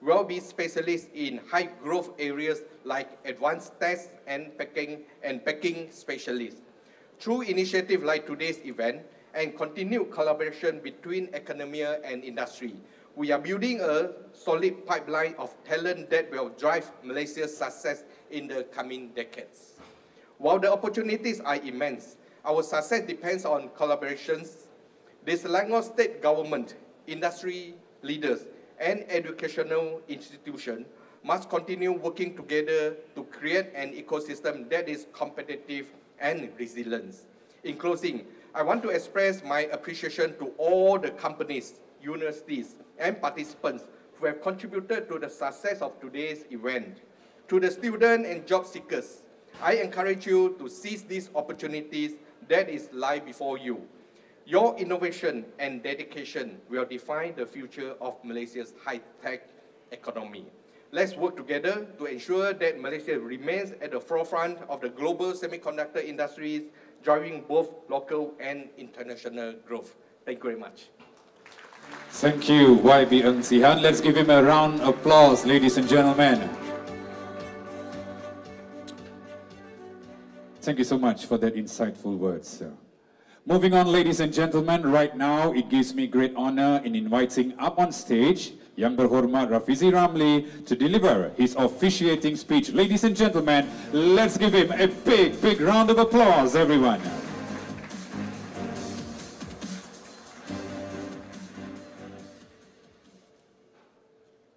will be specialists in high growth areas like advanced test and packing specialists. Through initiatives like today's event and continued collaboration between academia and industry, we are building a solid pipeline of talent that will drive Malaysia's success in the coming decades. While the opportunities are immense, our success depends on collaborations. The Selangor State Government, industry leaders, and educational institutions must continue working together to create an ecosystem that is competitive and resilient. In closing, I want to express my appreciation to all the companies, universities, and participants who have contributed to the success of today's event. To the students and job seekers, I encourage you to seize these opportunities that lie before you. Your innovation and dedication will define the future of Malaysia's high-tech economy. Let's work together to ensure that Malaysia remains at the forefront of the global semiconductor industries, driving both local and international growth. Thank you very much. Thank you, YB Ng Sihan. Let's give him a round of applause, ladies and gentlemen. Thank you so much for that insightful words. Moving on, ladies and gentlemen, right now it gives me great honor in inviting up on stage Yang Berhormat Rafizi Ramli to deliver his officiating speech. Ladies and gentlemen, let's give him a big round of applause, everyone.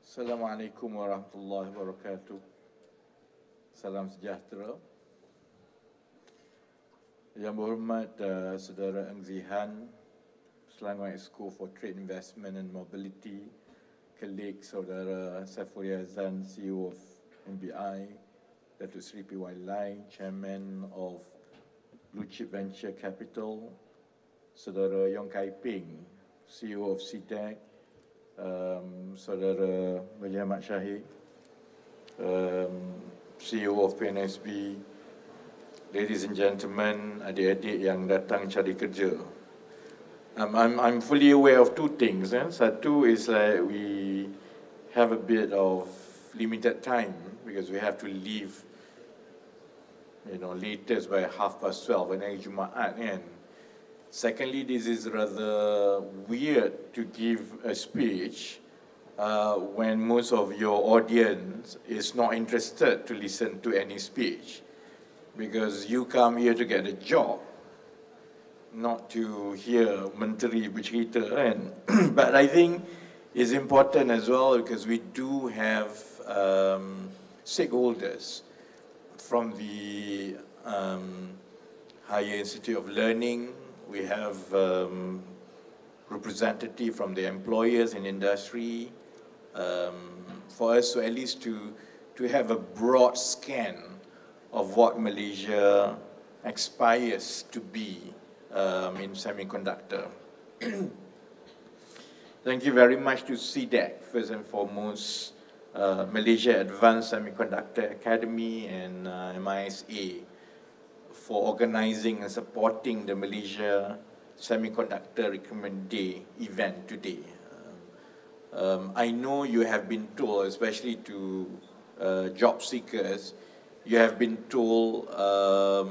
Assalamualaikum warahmatullahi wabarakatuh. Salam sejahtera. Yang berhormat Saudara Ng Sihan, Selangor Exco for Trade Investment and Mobility, colleague Saudara Saiful Yazan, CEO of MBI, Datuk Seri P.Y. Lai, Chairman of Blue Chip Venture Capital, Saudara Yong Kai Ping, CEO of CITEC, Saudara Wali Ahmad Shahid, CEO of PNSB, ladies and gentlemen, adik-adik yang datang cari kerja. I'm fully aware of two things. Satu is like we have a bit of limited time because we have to leave, latest by 12:30 on hari Jumaat. Secondly, this is rather weird to give a speech when most of your audience is not interested to listen to any speech. Because you come here to get a job, not to hear Menteri bercerita. But I think it's important as well because we do have stakeholders from the Higher Institute of Learning. We have representative from the employers and industry for us to at least to have a broad scan of what Malaysia aspires to be in semiconductor. Thank you very much to CIDEC, first and foremost, Malaysia Advanced Semiconductor Academy and MISA for organizing and supporting the Malaysia Semiconductor Recruitment Day event today. I know you have been told, especially to job seekers, you have been told a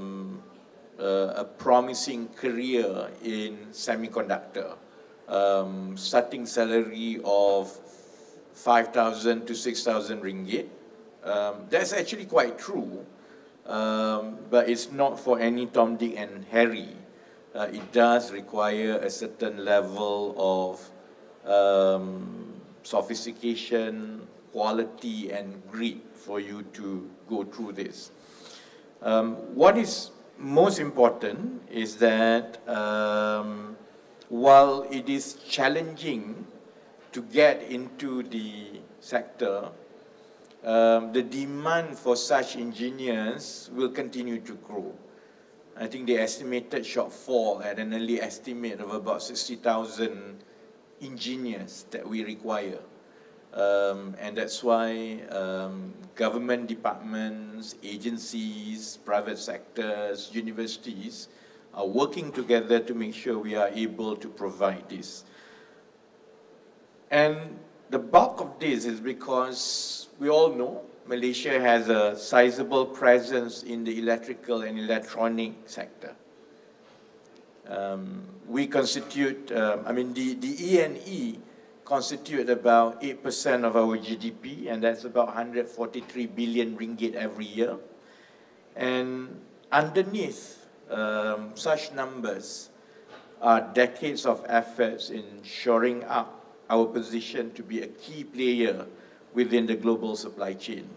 promising career in semiconductor, starting salary of 5,000 to 6,000 ringgit. That's actually quite true, but it's not for any Tom, Dick and Harry. It does require a certain level of sophistication, quality and grit for you to go through this. What is most important is that while it is challenging to get into the sector, the demand for such engineers will continue to grow. I think the estimated shortfall at an early estimate of about 60,000 engineers that we require. And that's why government departments, agencies, private sectors, universities are working together to make sure we are able to provide this. And The bulk of this is because we all know Malaysia has a sizable presence in the electrical and electronic sector. We constitute, the E&E constitute about 8% of our GDP, and that's about 143 billion ringgit every year. And underneath such numbers are decades of efforts in shoring up our position to be a key player within the global supply chain.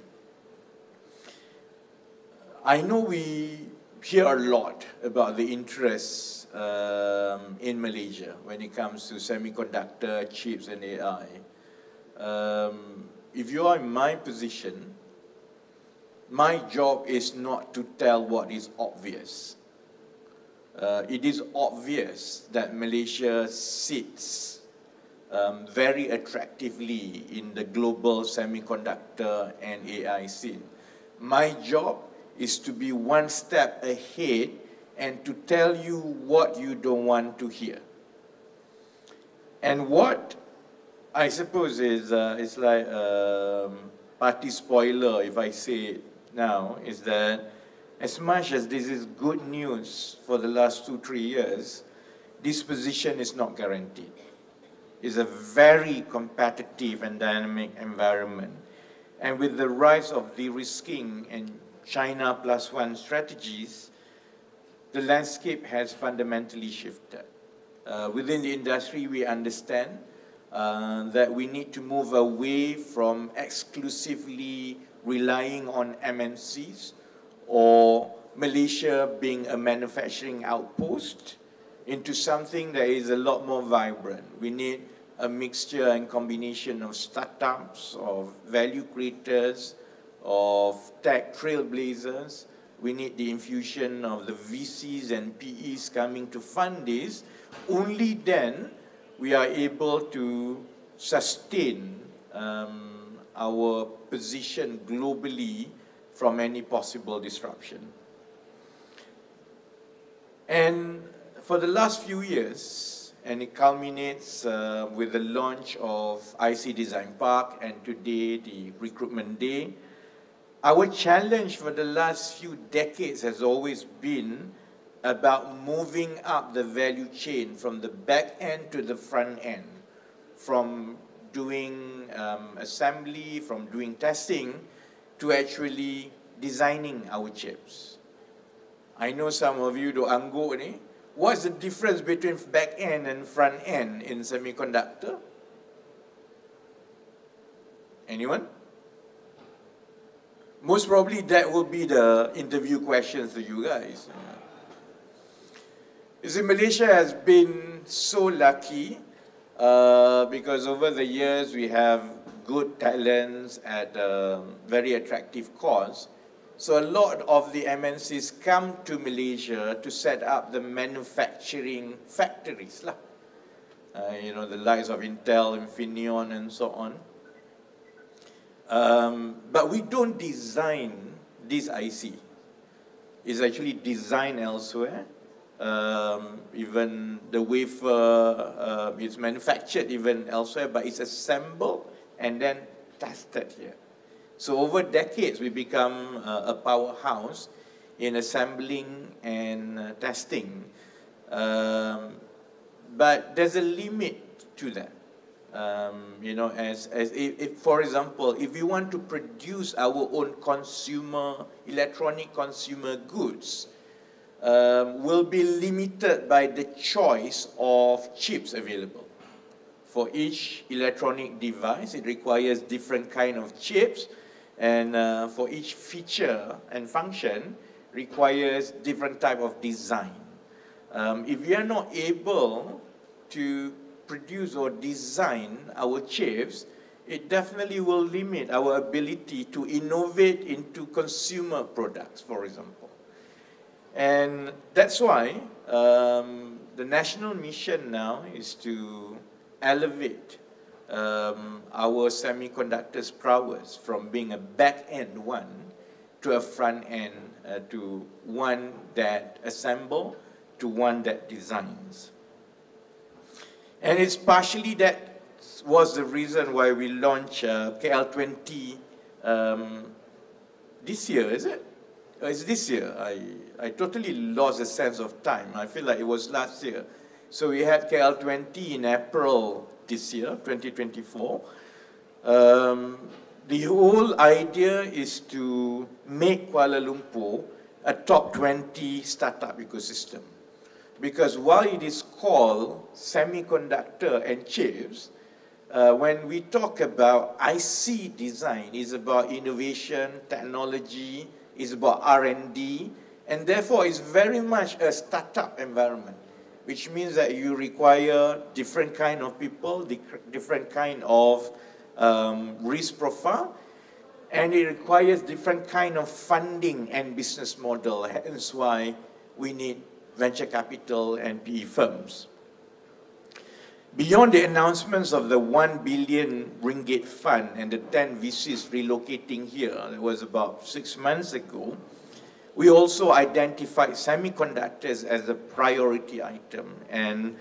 I know we hear a lot about the interests in Malaysia when it comes to semiconductor, chips, and AI. If you are in my position, my job is not to tell what is obvious. It is obvious that Malaysia sits very attractively in the global semiconductor and AI scene. My job is to be one step ahead and to tell you what you don't want to hear. And what I suppose is it's like party spoiler if I say it now, is that as much as this is good news for the last 2-3 years, this position is not guaranteed. It's a very competitive and dynamic environment. And with the rise of de-risking and China plus one strategies, the landscape has fundamentally shifted. Within the industry, we understand that we need to move away from exclusively relying on MNCs or Malaysia being a manufacturing outpost into something that is a lot more vibrant. We need a mixture and combination of startups, of value creators, of tech trailblazers. We need the infusion of the VCs and PEs coming to fund this. Only then we are able to sustain our position globally from any possible disruption. And for the last few years, and it culminates with the launch of IC Design Park and today the Recruitment Day, our challenge for the last few decades has always been about moving up the value chain from the back end to the front end, from doing assembly, from doing testing, to actually designing our chips. I know some of you do angguk ni. What's the difference between back end and front end in semiconductor? Anyone? Most probably that will be the interview questions to you guys. You see, Malaysia has been so lucky because over the years we have good talents at a very attractive cost. So a lot of the MNCs come to Malaysia to set up the manufacturing factories. The likes of Intel, Infineon, and so on. But we don't design this IC. It's actually designed elsewhere. Even the wafer is manufactured even elsewhere, but it's assembled and then tested here. So over decades, we become a powerhouse in assembling and testing. But there's a limit to that. For example, if we want to produce our own electronic consumer goods, will be limited by the choice of chips available. For each electronic device, it requires different kind of chips, and for each feature and function, requires different type of design. If we are not able to produce or design our chips, it definitely will limit our ability to innovate into consumer products, for example. And that's why the national mission now is to elevate our semiconductors prowess from being a back-end one to a front-end, to one that assembles, to one that designs. And it's partially that's was the reason why we launched KL20 this year, is it? It's this year. I totally lost the sense of time. I feel like it was last year. So we had KL20 in April this year, 2024. The whole idea is to make Kuala Lumpur a top 20 startup ecosystem. Because while it is called semiconductor and chips, when we talk about IC design, it's about innovation, technology, it's about R&D, and therefore it's very much a startup environment, which means that you require different kind of people, different kind of risk profile, and it requires different kind of funding and business model. Hence why we need venture capital and PE firms. Beyond the announcements of the 1 billion ringgit fund and the 10 VCs relocating here, it was about 6 months ago, we also identified semiconductors as a priority item. And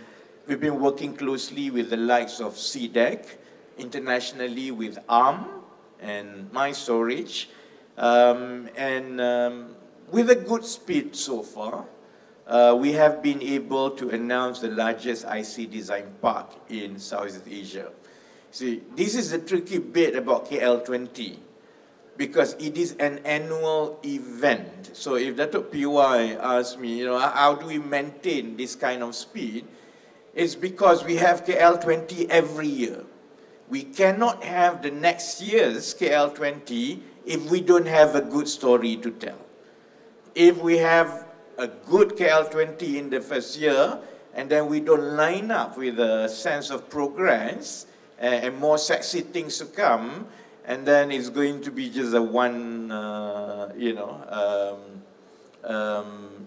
we've been working closely with the likes of CDEC, internationally with ARM and My Storage, with a good speed so far. We have been able to announce the largest IC design park in Southeast Asia. See, this is the tricky bit about KL20, because it is an annual event. So if Datuk PY asks me, how do we maintain this kind of speed? It's because we have KL20 every year. We cannot have the next year's KL20 if we don't have a good story to tell. If we have a good KL20 in the first year, and then we don't line up with a sense of progress and more sexy things to come, and then it's going to be just a one,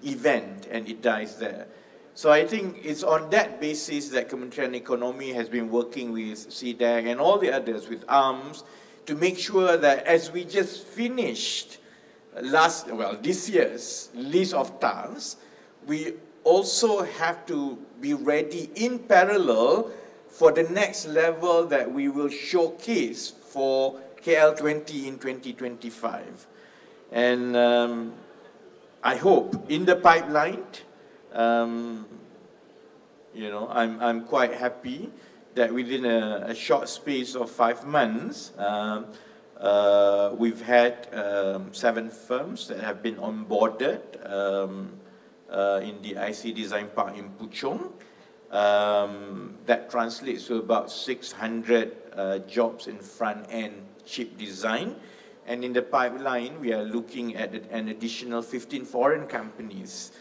event, and it dies there. So I think it's on that basis that Kementerian Ekonomi has been working with CDEC and all the others with ARMS to make sure that as we just finished this year's list of tasks, we also have to be ready in parallel for the next level that we will showcase for KL20 in 2025. And I hope in the pipeline, I'm quite happy that within a short space of 5 months, we've had 7 firms that have been onboarded in the IC Design Park in Puchong. That translates to about 600 jobs in front-end chip design. And in the pipeline, we are looking at an additional 15 foreign companies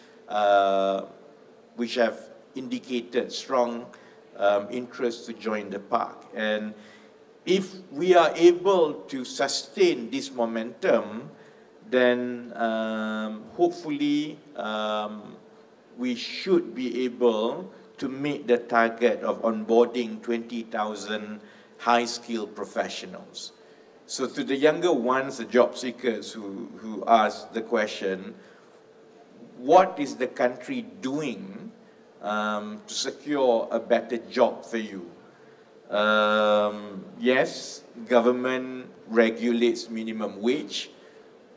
which have indicated strong interest to join the park. And if we are able to sustain this momentum, then hopefully we should be able to meet the target of onboarding 20,000 high-skilled professionals. So to the younger ones, the job seekers who ask the question, what is the country doing to secure a better job for you? Yes, government regulates minimum wage.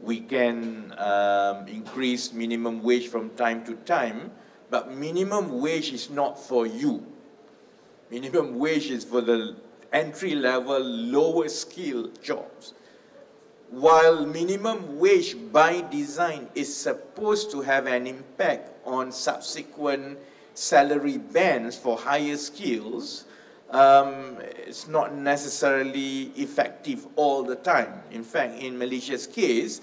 We can increase minimum wage from time to time, but minimum wage is not for you. Minimum wage is for the entry-level, lower-skilled jobs. While minimum wage by design is supposed to have an impact on subsequent salary bands for higher skills, it's not necessarily effective all the time. In fact, in Malaysia's case,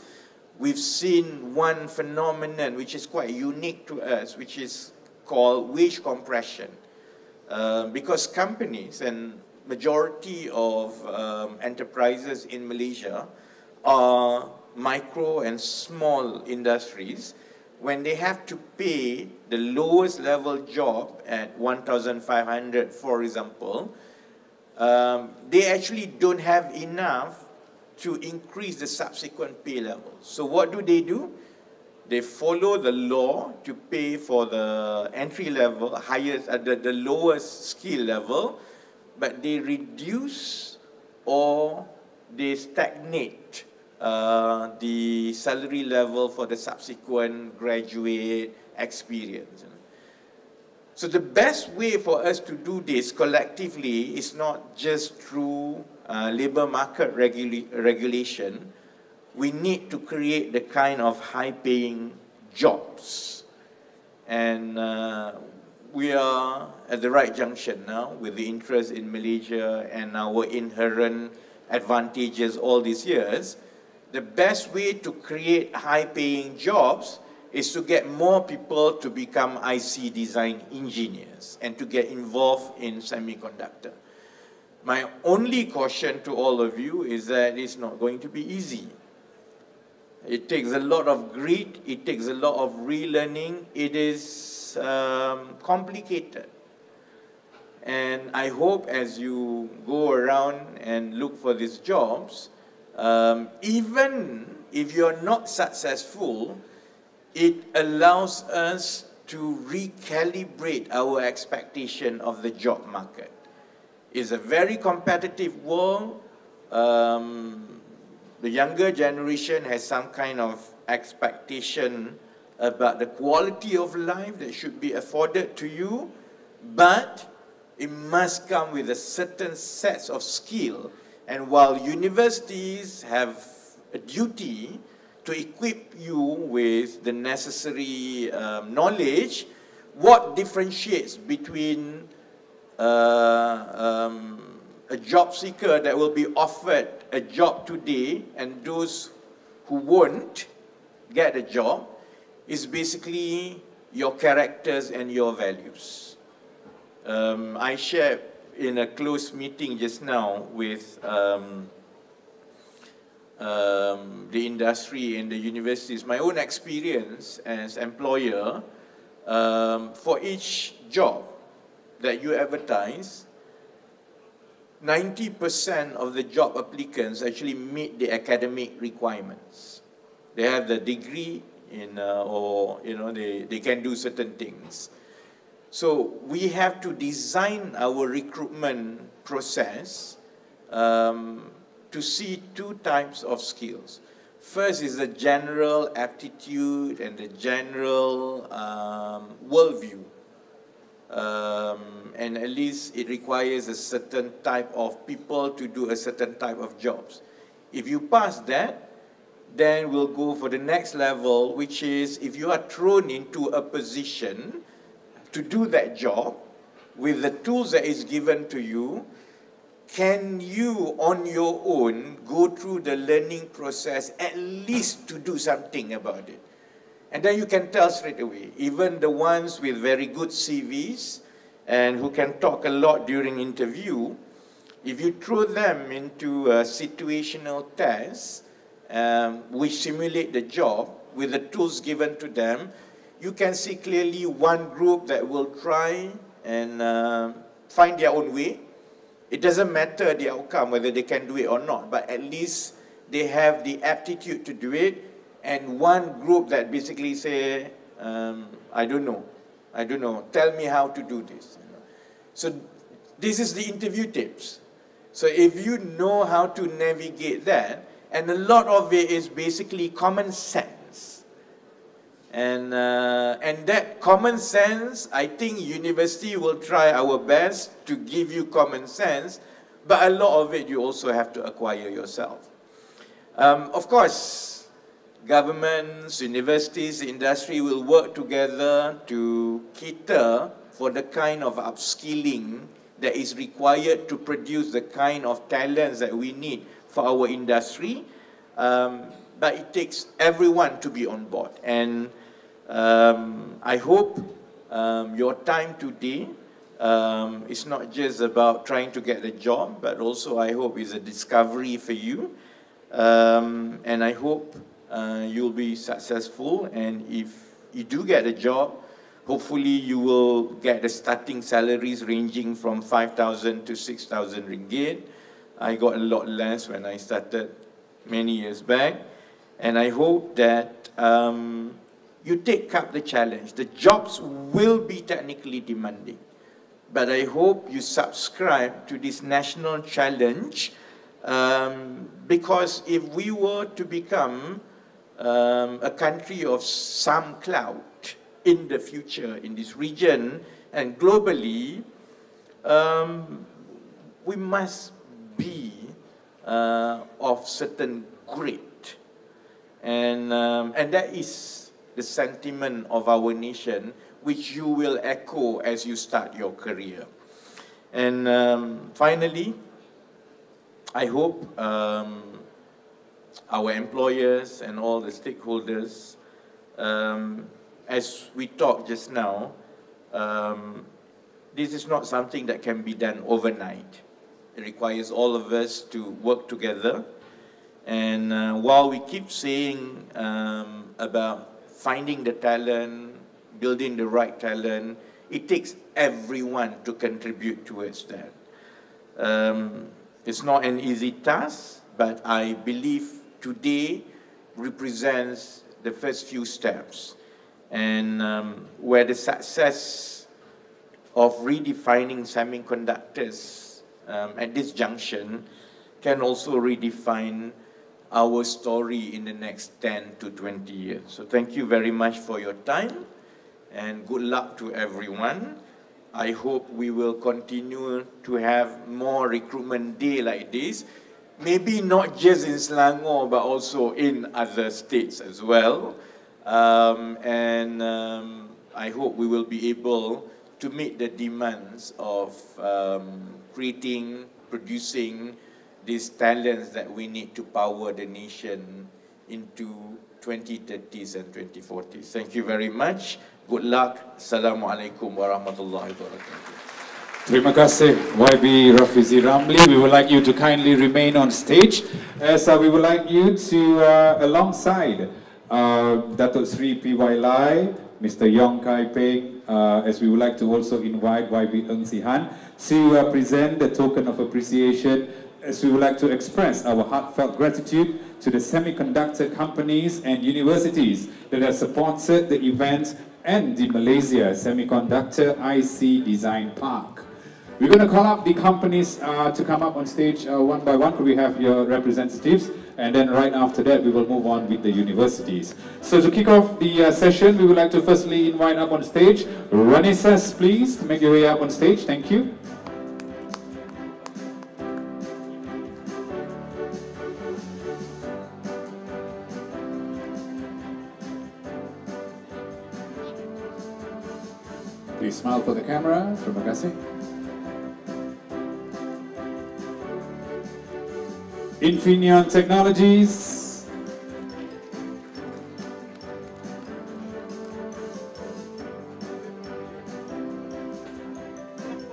we've seen one phenomenon which is quite unique to us, which is called wage compression. Because companies and majority of enterprises in Malaysia are micro and small industries. When they have to pay the lowest level job at 1,500, for example, they actually don't have enough to increase the subsequent pay level. So what do? They follow the law to pay for the entry level, the lowest skill level, but they reduce or they stagnate the salary level for the subsequent graduate experience. So the best way for us to do this collectively is not just through labor market regulation. We need to create the kind of high-paying jobs. And we are at the right junction now with the interest in Malaysia and our inherent advantages all these years. The best way to create high-paying jobs is to get more people to become IC design engineers and to get involved in semiconductor. My only caution to all of you is that it's not going to be easy. It takes a lot of grit, it takes a lot of relearning, it is complicated. And I hope as you go around and look for these jobs, even if you're not successful, it allows us to recalibrate our expectation of the job market. It's a very competitive world. The younger generation has some kind of expectation about the quality of life that should be afforded to you, but it must come with a certain set of skill. And while universities have a duty to equip you with the necessary knowledge, what differentiates between a job seeker that will be offered a job today and those who won't get a job is basically your characters and your values. I shared in a close meeting just now with the industry and the universities, my own experience as employer, for each job that you advertise, 90% of the job applicants actually meet the academic requirements. They have the degree in, or they can do certain things. So we have to design our recruitment process to see two types of skills. First is the general aptitude and the general worldview. And at least it requires a certain type of people to do a certain type of jobs. If you pass that, then we'll go for the next level, which is if you are thrown into a position to do that job with the tools that is given to you, can you on your own go through the learning process at least to do something about it? And then you can tell straight away, even the ones with very good CVs and who can talk a lot during interview, if you throw them into a situational test, which simulate the job with the tools given to them, you can see clearly one group that will try and find their own way. It doesn't matter the outcome, whether they can do it or not, but at least they have the aptitude to do it. And one group that basically say, I don't know, tell me how to do this. So this is the interview tips. So if you know how to navigate that, and a lot of it is basically common sense. And that common sense, I think university will try our best to give you common sense, but a lot of it you also have to acquire yourself. Of course, governments, universities, industry will work together to cater for the kind of upskilling that is required to produce the kind of talents that we need for our industry. But it takes everyone to be on board. And I hope your time today is not just about trying to get a job, but also I hope it's a discovery for you. And I hope you'll be successful. And if you do get a job, hopefully you will get the starting salaries ranging from 5,000 to 6,000 ringgit. I got a lot less when I started many years back. And I hope that you take up the challenge. The jobs will be technically demanding. but I hope you subscribe to this national challenge, because if we were to become a country of some clout in the future in this region and globally, we must be of certain grade. And that is the sentiment of our nation, which you will echo as you start your career. And finally, I hope our employers and all the stakeholders, as we talked just now, this is not something that can be done overnight. It requires all of us to work together. And while we keep saying about finding the talent, building the right talent, it takes everyone to contribute towards that. It's not an easy task, but I believe today represents the first few steps. And where the success of redefining semiconductors at this junction can also redefine our story in the next 10 to 20 years. So thank you very much for your time, and good luck to everyone. I hope we will continue to have more recruitment day like this, maybe not just in Selangor, but also in other states as well. I hope we will be able to meet the demands of creating, producing these talents that we need to power the nation into 2030s and 2040s. Thank you very much. Good luck. Assalamualaikum warahmatullahi wabarakatuh. Terima kasih YB Rafizi Ramli. We would like you to kindly remain on stage, as we would like you to, alongside Datuk Sri P.Y. Lai, Mr. Yong Kai Peng, as we would like to also invite YB Ng Sihan to present the token of appreciation, as we would like to express our heartfelt gratitude to the semiconductor companies and universities that have sponsored the event and the Malaysia Semiconductor IC Design Park. We're going to call up the companies to come up on stage one by one. Could we have your representatives? And then right after that, we will move on with the universities. So to kick off the session, we would like to firstly invite up on stage Renaissance, please, to make your way up on stage. Thank you. Please smile for the camera. Terima kasih. Infineon Technologies.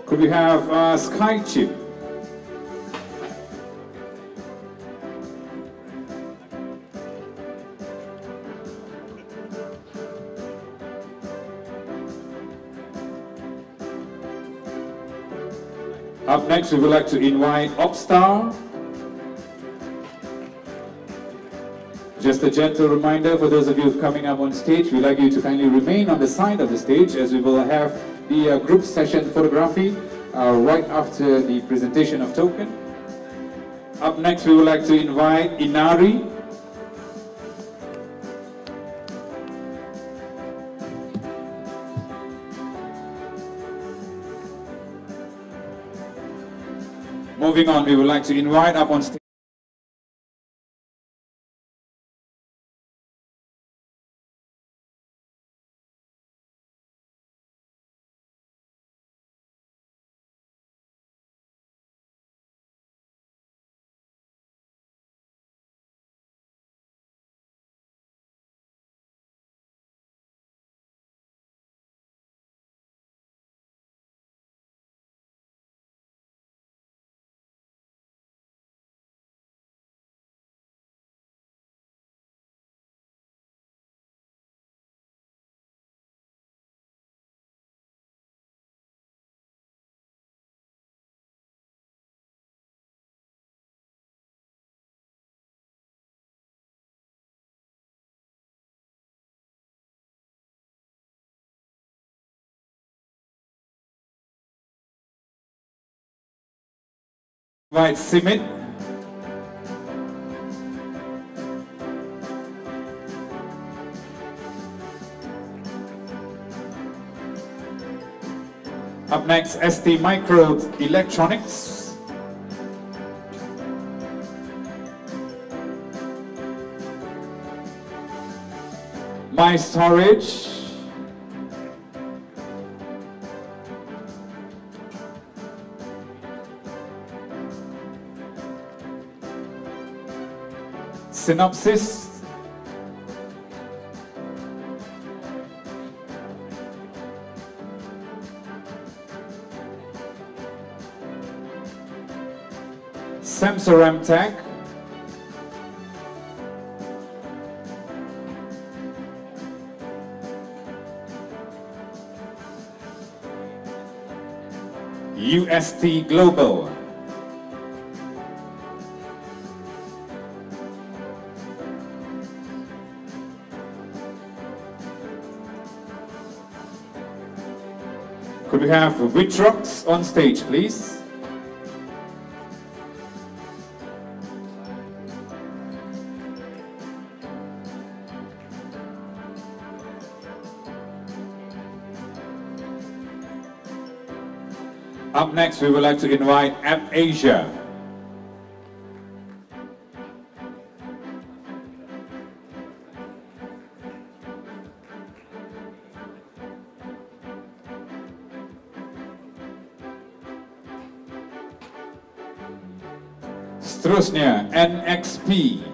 Could we have Skychip? Up next, we would like to invite Opstar. Just a gentle reminder for those of you coming up on stage, we'd like you to kindly remain on the side of the stage, as we will have the group session photography right after the presentation of token. Up next, we would like to invite Inari. Moving on, we would like to invite up on stage Invite Simit. Up next, ST Micro Electronics. My Storage. Synopsis. Samsaram Tech. UST Global. Could we have Witrox on stage, please? Up next, we would like to invite App Asia. Seterusnya, NXP.